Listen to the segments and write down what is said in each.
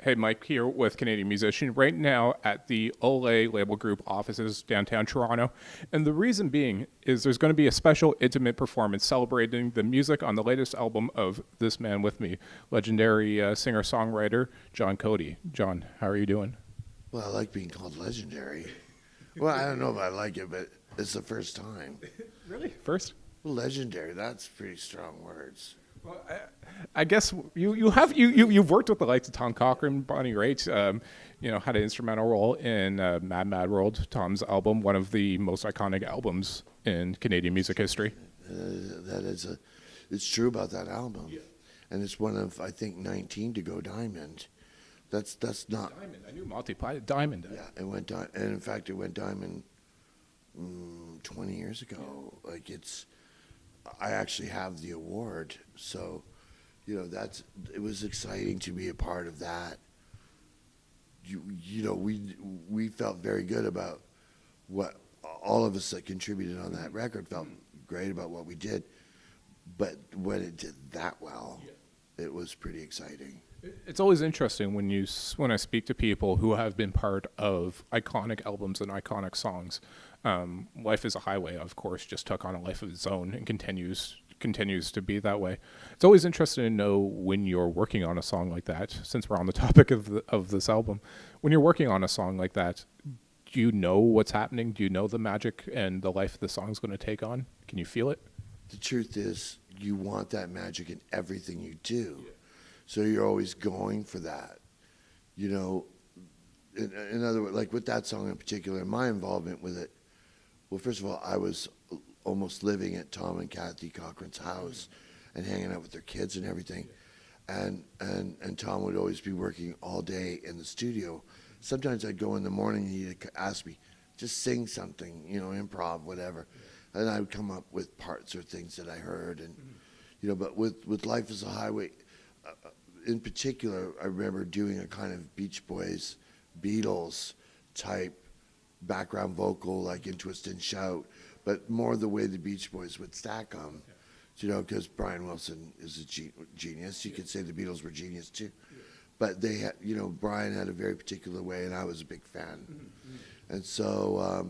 Hey, Mike here with Canadian Musician right now at the Olay Label Group offices downtown Toronto. And the reason being is there's going to be a special intimate performance celebrating the music on the latest album of this man with me, legendary singer-songwriter John Cody. John, how are you doing? Well, I like being called legendary. Well, I don't know if I like it, but it's the first time. Really? First? Well, legendary, that's pretty strong words. Well, I guess you've worked with the likes of Tom Cochrane, Bonnie Raitt, had an instrumental role in Mad Mad World, Tom's album, one of the most iconic albums in Canadian music history. It's true about that album, yeah. And it's one of, I think, 19 to go diamond. That's not diamond. I knew multi-platinum diamond. Yeah, it went diamond, and in fact, it went diamond 20 years ago. Yeah. I actually have the award, so it was exciting to be a part of that. We felt very good about what all of us that contributed on that record felt great about what we did, but when it did that well, it was pretty exciting. It's always interesting when I speak to people who have been part of iconic albums and iconic songs. Life is a Highway, of course, just took on a life of its own and continues to be that way. It's always interesting to know when you're working on a song like that, since we're on the topic of this album. When you're working on a song like that, do you know what's happening? Do you know the magic and the life the song's going to take on? Can you feel it? The truth is, you want that magic in everything you do. Yeah. So you're always going for that. In other words, like with that song in particular, my involvement with it, well, first of all, I was almost living at Tom and Kathy Cochrane's house and hanging out with their kids and everything. And Tom would always be working all day in the studio. Sometimes I'd go in the morning and he'd ask me, just sing something, improv, whatever. And I would come up with parts or things that I heard. And, but with Life is a Highway, in particular, I remember doing a kind of Beach Boys, Beatles type background vocal, like in Twist and Shout, but more the way the Beach Boys would stack them, because Brian Wilson is a genius. You could say the Beatles were genius too, but they had, Brian had a very particular way, and I was a big fan. And so,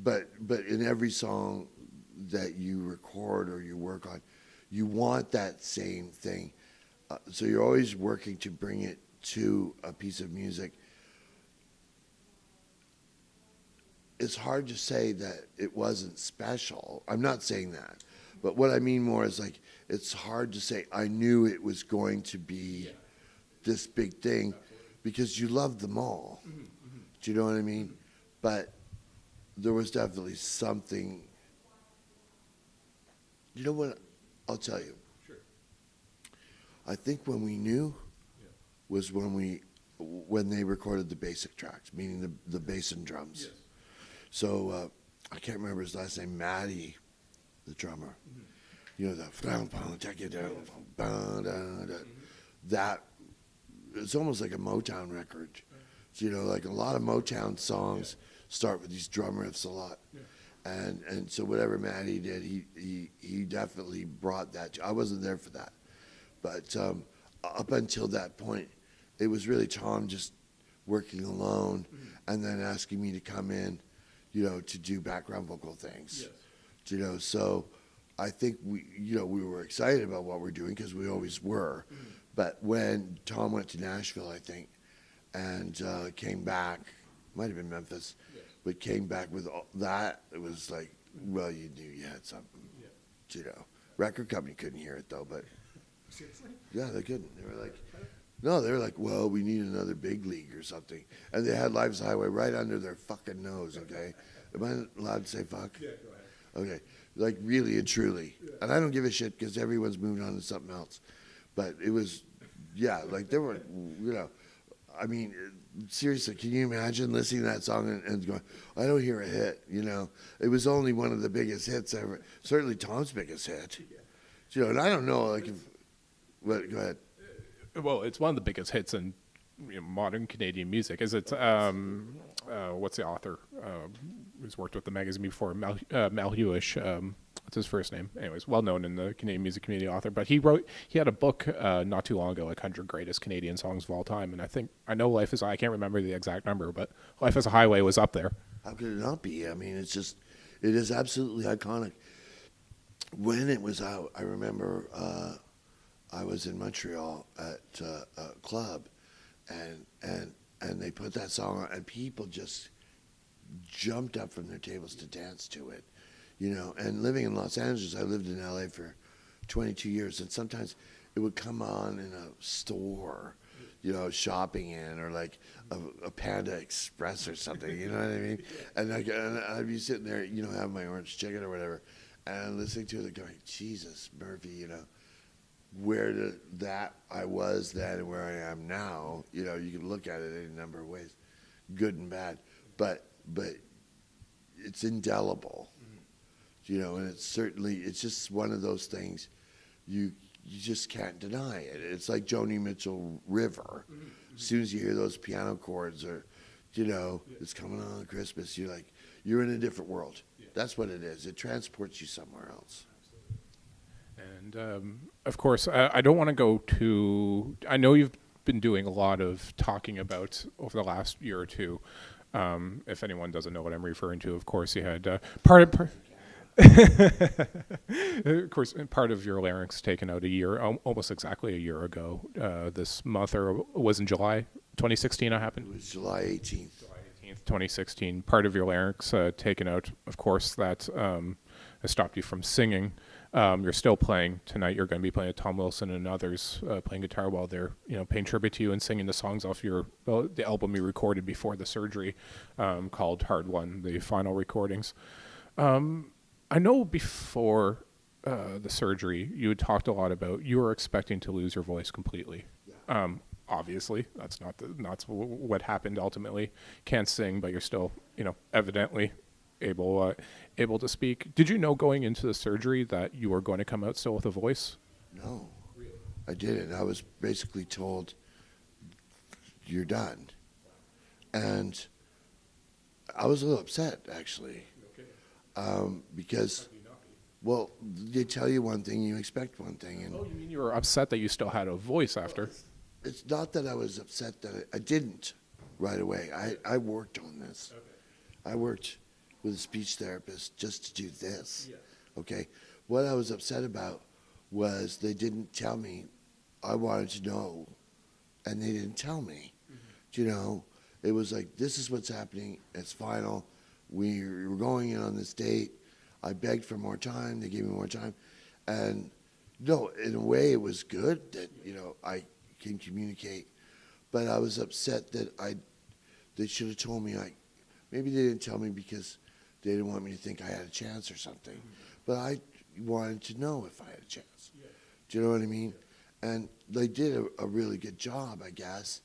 but in every song that you record or you work on, you want that same thing. So you're always working to bring it to a piece of music. It's hard to say that it wasn't special. I'm not saying that. But what I mean more is like, it's hard to say, I knew it was going to be this big thing because you love them all. Do you know what I mean? But there was definitely something. You know what? I'll tell you. Sure. I think when we knew was when they recorded the basic tracks, meaning the bass and drums. Yes. So I can't remember his last name, Matty, the drummer. That it's almost like a Motown record. So, like a lot of Motown songs start with these drum riffs a lot. Yeah. And so whatever Matty did, he definitely brought that. I wasn't there for that, but up until that point, it was really Tom just working alone, and then asking me to come in, to do background vocal things. Yes. So I think we were excited about what we're doing because we always were. But when Tom went to Nashville, I think, and came back, might have been Memphis. But came back with all that, it was like, well, you knew you had something. Yeah. Record company couldn't hear it though, but seriously? Yeah, they couldn't. They were like, well, we need another big league or something. And they had Life's Highway right under their fucking nose, okay? Am I allowed to say fuck? Yeah, go ahead. Okay. Like really and truly. Yeah. And I don't give a shit because everyone's moving on to something else. But it was, like there were, I mean, seriously, can you imagine listening to that song and going, I don't hear a hit, It was only one of the biggest hits ever. Certainly Tom's biggest hit. Yeah. And I don't know, like, go ahead. Well, it's one of the biggest hits in modern Canadian music. Is it, what's the author? who's worked with the magazine before, Mal Hewish. What's his first name? Anyways, well known in the Canadian music community author. But he had a book not too long ago, like 100 Greatest Canadian Songs of All Time. And I know Life is, I can't remember the exact number, but Life is a Highway was up there. How could it not be? I mean, it is absolutely iconic. When it was out, I remember I was in Montreal at a club, and they put that song on, and people just jumped up from their tables to dance to it, you know. And living in Los Angeles, I lived in LA for 22 years, and sometimes it would come on in a store, you know, shopping in, or like a Panda Express or something, you know what I mean? And I'd be sitting there, you know, having my orange chicken or whatever, and listening to it going, Jesus, Murphy, you know, I was then and where I am now, you know, you can look at it in a number of ways, good and bad, but it's indelible, you know, and it's just one of those things you just can't deny it. It's like Joni Mitchell River. As soon as you hear those piano chords, or, you know, it's coming on Christmas, you're in a different world. That's what it is. It transports you somewhere else. And of course, I don't want to go too. I know you've been doing a lot of talking about over the last year or two. If anyone doesn't know what I'm referring to, of course, you had of course, part of your larynx taken out almost exactly a year ago. This month, or was in July 2016. It happened. It was July 18th. 2016. Part of your larynx taken out. Of course, that has stopped you from singing. You're still playing tonight. You're going to be playing with Tom Wilson and others, playing guitar while they're, you know, paying tribute to you and singing the songs off the album you recorded before the surgery, called Hard One, the final recordings. I know before the surgery, you had talked a lot about you were expecting to lose your voice completely. Yeah. Obviously, that's not what happened ultimately. Can't sing, but you're still, you know, evidently able to speak. Did you know going into the surgery that you were going to come out still with a voice? No, really? I didn't. I was basically told, you're done. And I was a little upset, actually. Okay. Because, well, they tell you one thing, you expect one thing. And you mean you were upset that you still had a voice after? It's not that I was upset that I didn't right away. I worked on this. Okay. I worked with a speech therapist just to do this. Yeah. Okay. What I was upset about was they didn't tell me. I wanted to know, and they didn't tell me. Mm-hmm. You know, it was like, this is what's happening. It's final. We're going in on this date. I begged for more time. They gave me more time. And no, in a way it was good that, you know, I can communicate. But I was upset that they should have told me. Maybe they didn't tell me because they didn't want me to think I had a chance or something. Mm-hmm. But I wanted to know if I had a chance. Yeah. Do you know what I mean? Yeah. And they did a really good job, I guess.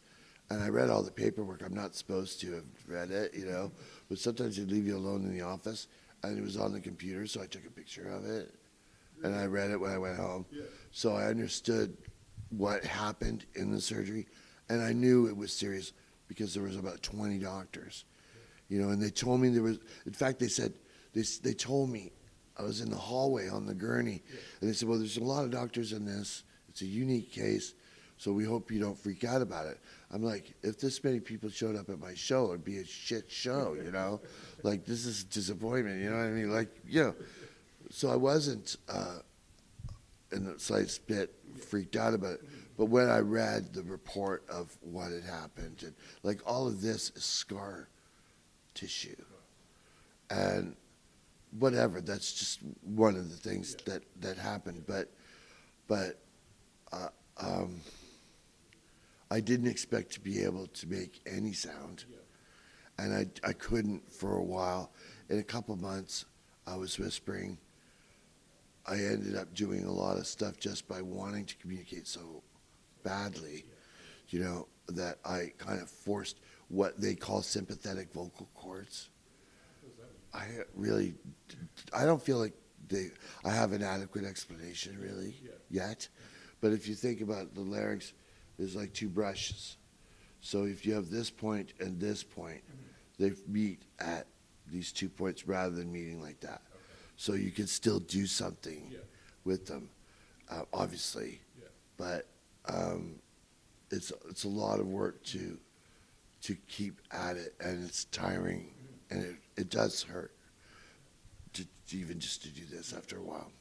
And I read all the paperwork. I'm not supposed to have read it, you know. But sometimes they'd leave you alone in the office, and it was on the computer, so I took a picture of it. Really? And I read it when I went home. Yeah. So I understood what happened in the surgery, and I knew it was serious because there was about 20 doctors. You know, and they told me there was, in fact, they said, they told me, I was in the hallway on the gurney, and they said, well, there's a lot of doctors in this. It's a unique case, so we hope you don't freak out about it. I'm like, if this many people showed up at my show, it'd be a shit show, you know? Like, this is disappointment, you know what I mean? Like, you know, so I wasn't in the slightest bit freaked out about it. But when I read the report of what had happened, and like all of this is scar tissue, and whatever, that's just one of the things that happened. But I didn't expect to be able to make any sound, and I couldn't for a while. In a couple months, I was whispering. I ended up doing a lot of stuff just by wanting to communicate so badly, you know, that I kind of forced what they call sympathetic vocal cords. I don't feel like I have an adequate explanation really yet. But if you think about the larynx, there's like two brushes. So if you have this point and this point, they meet at these 2 points rather than meeting like that. So you can still do something with them, obviously, but it's a lot of work to keep at it, and it's tiring, and it does hurt to even just to do this after a while.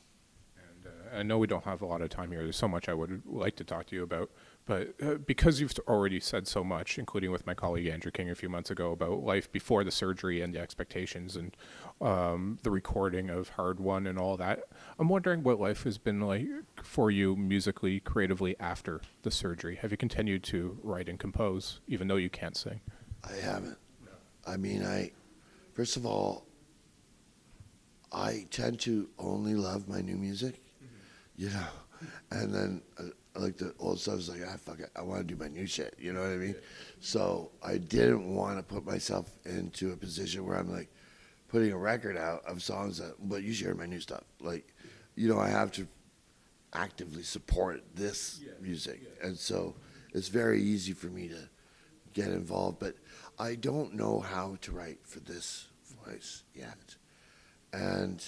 I know we don't have a lot of time here. There's so much I would like to talk to you about, but because you've already said so much, including with my colleague Andrew King a few months ago about life before the surgery and the expectations and the recording of Hard One and all that, I'm wondering what life has been like for you musically, creatively after the surgery. Have you continued to write and compose, even though you can't sing? I haven't. No. I mean, first of all, I tend to only love my new music. You know, and then like the old stuff is like, fuck it, I want to do my new shit. You know what I mean? So I didn't want to put myself into a position where I'm like putting a record out of songs but you should hear my new stuff. Like, you know, I have to actively support this music, and so it's very easy for me to get involved. But I don't know how to write for this voice yet, and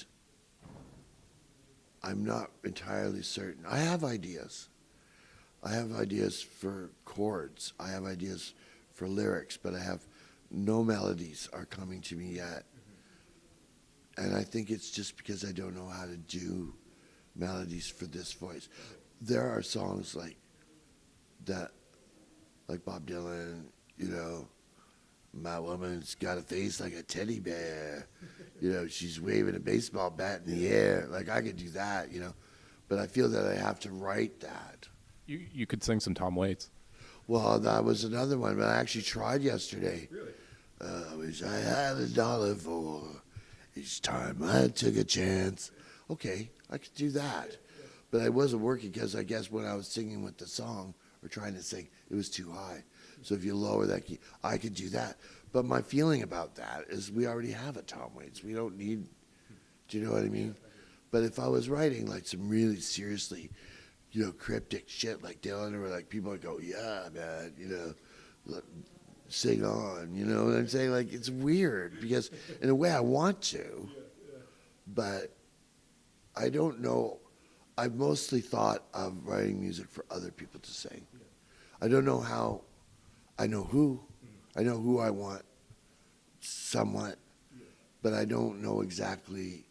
I'm not entirely certain. I have ideas. I have ideas for chords. I have ideas for lyrics, but I have no melodies are coming to me yet. And I think it's just because I don't know how to do melodies for this voice. There are songs like that, like Bob Dylan, you know, my woman's got a face like a teddy bear. You know, she's waving a baseball bat in the air. Like, I could do that, you know. But I feel that I have to write that. You could sing some Tom Waits. Well, that was another one, but I actually tried yesterday. Really? I wish I had $1 for each time I took a chance. Okay, I could do that. But I wasn't working because I guess when I was singing with the song or trying to sing, it was too high. So if you lower that key, I could do that. But my feeling about that is we already have a Tom Waits. We don't need, do you know what I mean? But if I was writing like some really seriously, you know, cryptic shit like Dylan, or like people would go, yeah, man, you know, sing on, you know what I'm saying? Like, it's weird because in a way I want to, but I don't know. I've mostly thought of writing music for other people to sing. I don't know how. I know who I want somewhat, but I don't know exactly.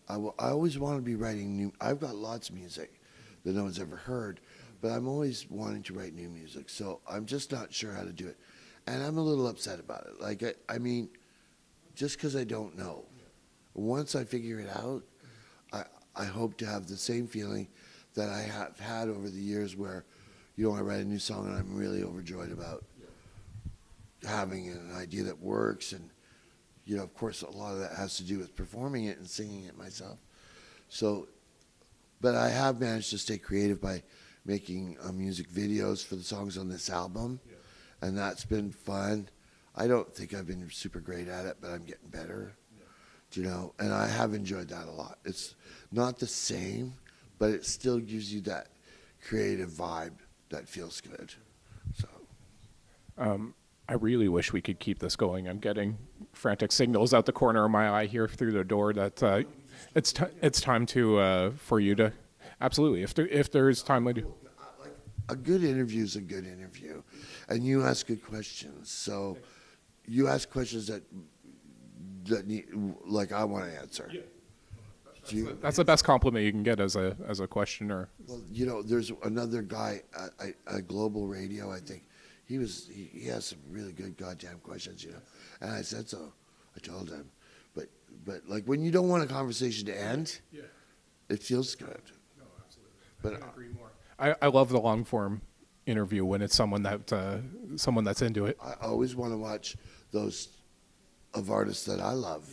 I always want to be writing new. I've got lots of music that no one's ever heard, but I'm always wanting to write new music. So I'm just not sure how to do it, and I'm a little upset about it. Like, I mean, just because I don't know. Once I figure it out, I hope to have the same feeling that I have had over the years where, you know, I write a new song and I'm really overjoyed about having an idea that works. And, you know, of course, a lot of that has to do with performing it and singing it myself. So, but I have managed to stay creative by making music videos for the songs on this album. And that's been fun. I don't think I've been super great at it, but I'm getting better. You know, and I have enjoyed that a lot. It's not the same, but it still gives you that creative vibe that feels good. So, I really wish we could keep this going. I'm getting frantic signals out the corner of my eye here through the door that it's time to for you to absolutely if there's time. A good interview is a good interview, and you ask good questions. So, you ask questions that need, like, I want to answer. That's the best compliment you can get as a questioner. Well, you know, there's another guy at Global Radio, I think. He has some really good goddamn questions, you know. And I said so. I told him. But like, when you don't want a conversation to end, it feels good. No, absolutely. But I agree more. I love the long form interview when it's someone that's into it. I always want to watch those of artists that I love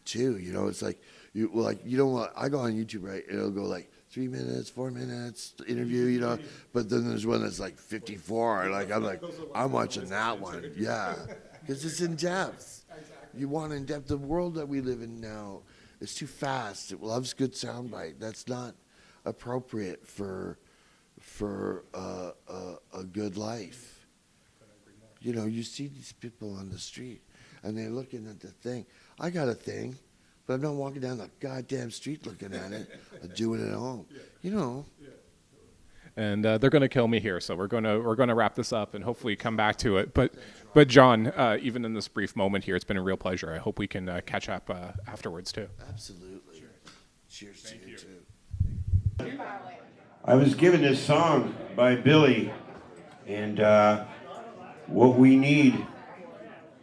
too. You know, it's like you know what, I go on YouTube, right? It'll go like 3 minutes, 4 minutes interview, you know, but then there's one that's like 54. Like, I'm watching that one. Yeah. Because it's in depth. You want in depth. The world that we live in now is too fast. It loves good soundbite. That's not appropriate for a good life. You know, you see these people on the street and they're looking at the thing. I got a thing, but I'm not walking down the goddamn street looking at it. I'm doing it at home. You know. And they're going to kill me here, so we're going to wrap this up and hopefully come back to it. But John, even in this brief moment here, it's been a real pleasure. I hope we can catch up afterwards too. Absolutely. Cheers to you too. I was given this song by Billy, and what we need,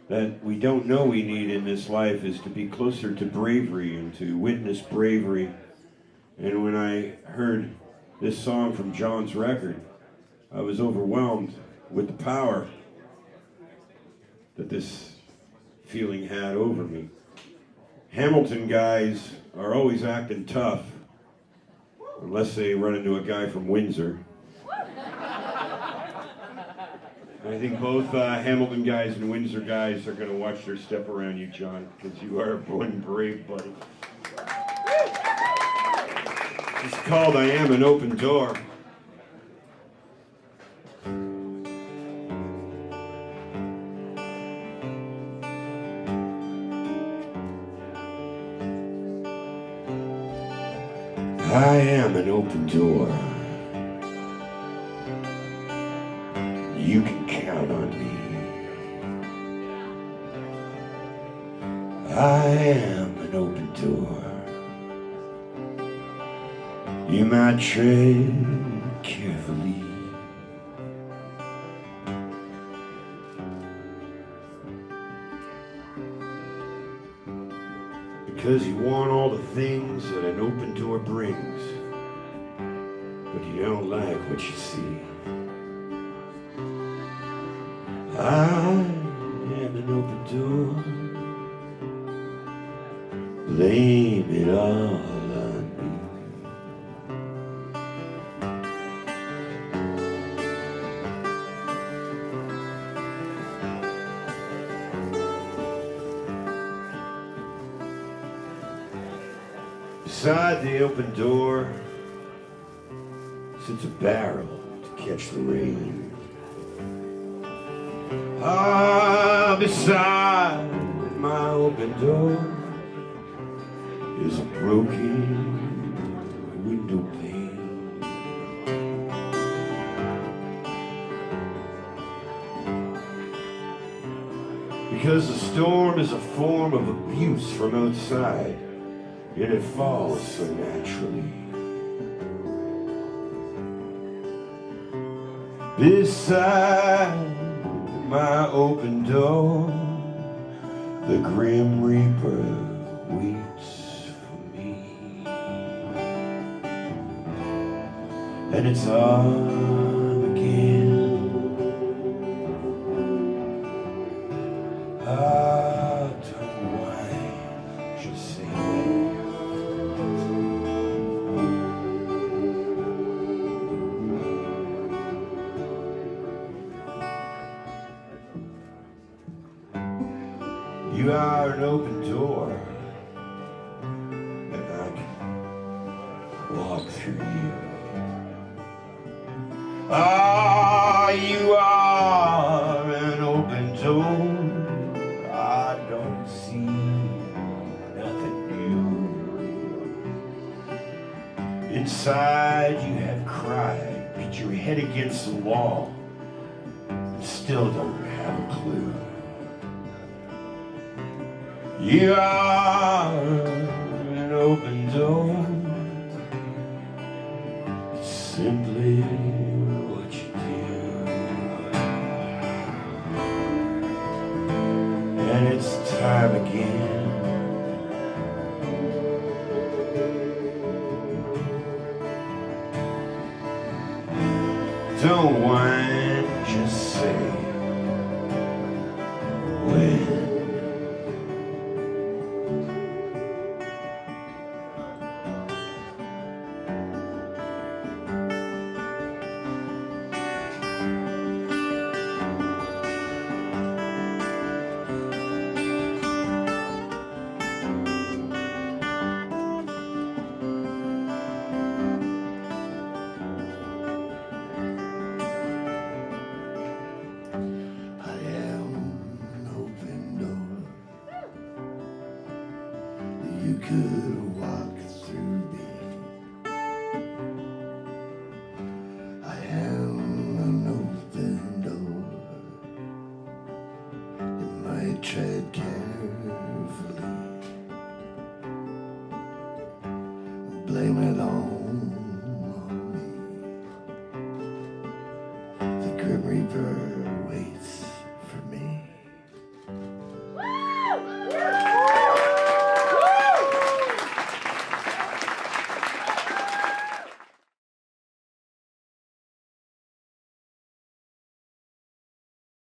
that we don't know we need in this life, is to be closer to bravery and to witness bravery. And when I heard this song from John's record, I was overwhelmed with the power that this feeling had over me. Hamilton guys are always acting tough, unless they run into a guy from Windsor. I think both Hamilton guys and Windsor guys are going to watch their step around you, John, because you are one brave buddy. It's called I Am an Open Door. I am an open door. You can count on me. I am an open door. You might tread carefully. Because you want all the things that an open door brings, but you don't like what you see. I am an open door. Blame it all on me. Beside the open door sits a barrel to catch the rain. Ah, beside my open door is a broken window pane. Because the storm is a form of abuse from outside, and it falls so naturally. Beside my open door, the grim reaper waits for me. And it's on again. Ah, don't whine, just sing. You are an open door, and I can walk through you. Ah, you are an open door. I don't see nothing new. Inside you have cried, beat your head against the wall, and still don't have a clue. You are an open door. It's simply what you do. And it's time again. Don't whine, just say when. you could walk through me. I am an open door. You might tread carefully. Blame it on